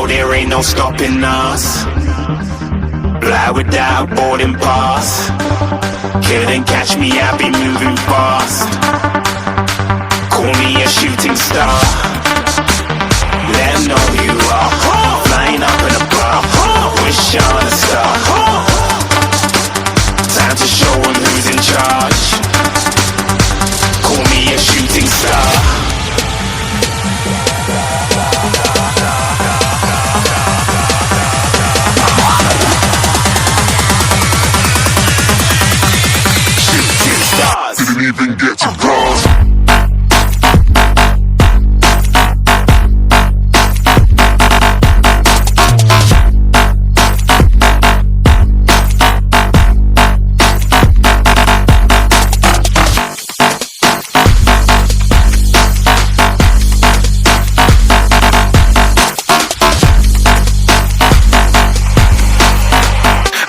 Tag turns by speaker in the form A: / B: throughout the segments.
A: there ain't no stopping us. Fly without boarding pass. Couldn't catch me, I be moving fast. Call me a shooting star. Let 'em know who you are. Flying up in a bar. Wish on a star. Time to show 'em who's in charge. Call me a shooting star.
B: Didn't even get to cross.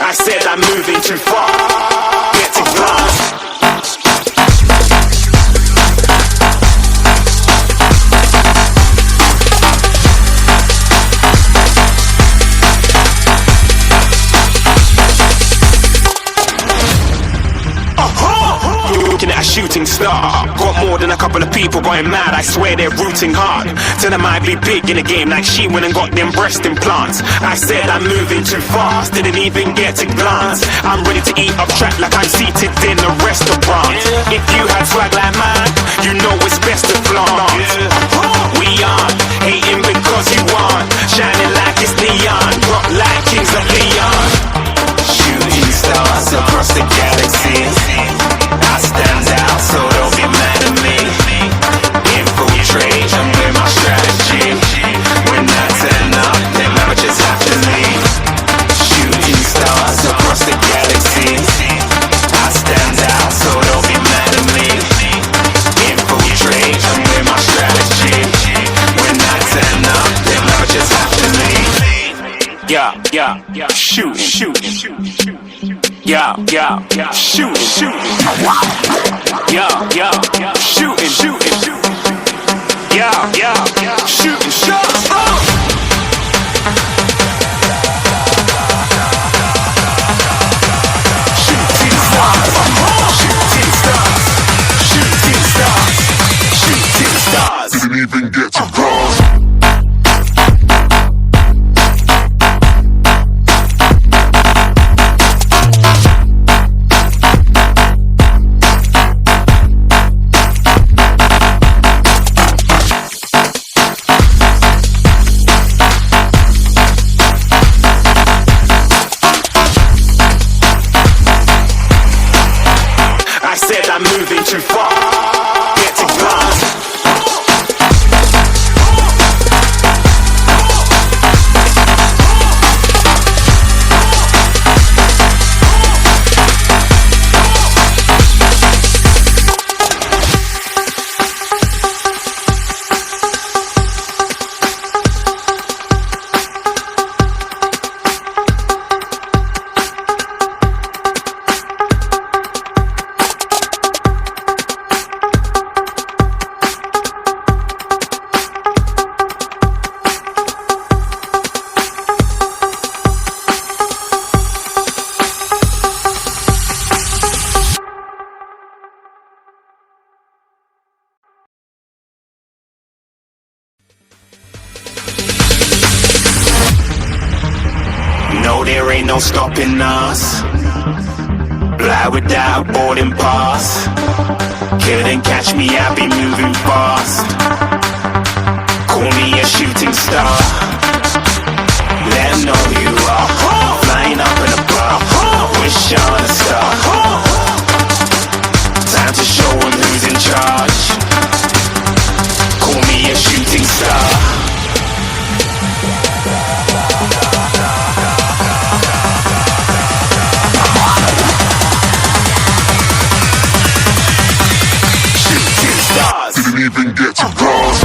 A: I said I'm moving too far. Get to glass. Looking at a shooting star. Got more than a couple of people going mad. I swear they're rooting hard. Tell them I'd be big in the game like she went and got them breast implants. I said I'm moving too fast, didn't even get to glance. I'm ready to eat up track like I'm seated in a restaurant. If you had swag like mine, you know it's best to flaunt. We aren't hating because you aren't shining like it's neon, rock like kings of Leon. Shooting stars across the galaxy. I stand out, so don't be mad at me. Infiltrate, I'm with my strategy. When I turn up, them amateurs have to leave. Shooting stars across the galaxy. I stand out, so don't be mad at me. Infiltrate, I'm with my strategy. When I turn up, them amateurs have to leave. Yeah, shooting. Yeah, shooting. Yeah, shooting. Yeah, shooting shots. Shooting stars.
B: Didn't even get to cross.
A: I said I'm moving too far. Get to glass. No, there ain't no stopping us. Fly without boarding pass. Couldn't catch me, I be moving fast. Call me a shooting star. Let 'em know who you are. Flying up in a bar. Wish on a star. Time to show 'em who's in charge. Call me a shooting star.
B: Didn't even get to cross.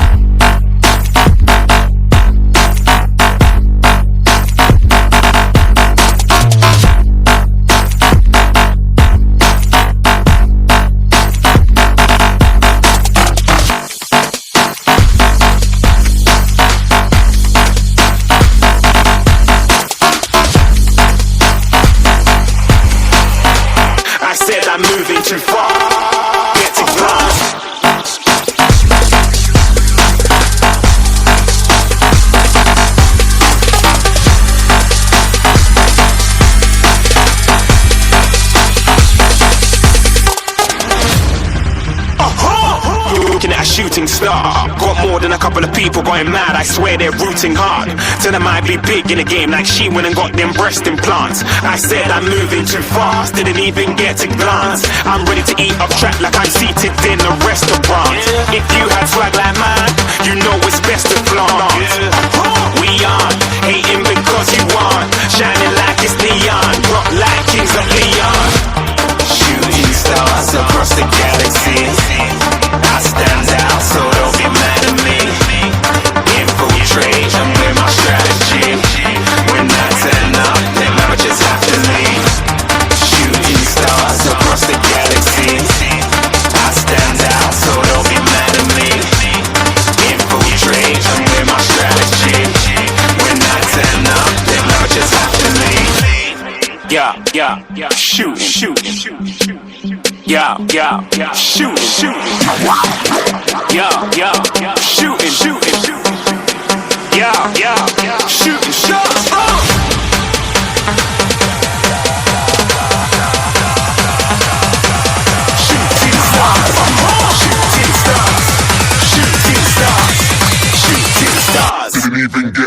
A: looking at a shooting star. Got more than a couple of people going mad, I swear they're rooting hard. Tell them I'd be big in the game like she went and got them breast implants. I said I'm moving too fast, didn't even get to glance. I'm ready to eat up track like I'm seated in a restaurant. If you had swag like mine, you know it's best to flaunt. We aren't hating because you aren't shining like it's neon, rock like kings of Leon. Shooting stars across the galaxy, I stand out so don't be mad at me. Infiltrate, I'm with my strategy. When I turn up, then I just have to leave. Shooting stars across the galaxy, I stand out so don't be mad at me. Infiltrate, I'm with my strategy. When I turn up, then I just have to leave. Yeah, shooting. Yeah, shooting. Yeah, shooting. Yeah, shooting shots. Shooting stars. Shooting stars. Shooting stars. Shooting stars.
B: Didn't even get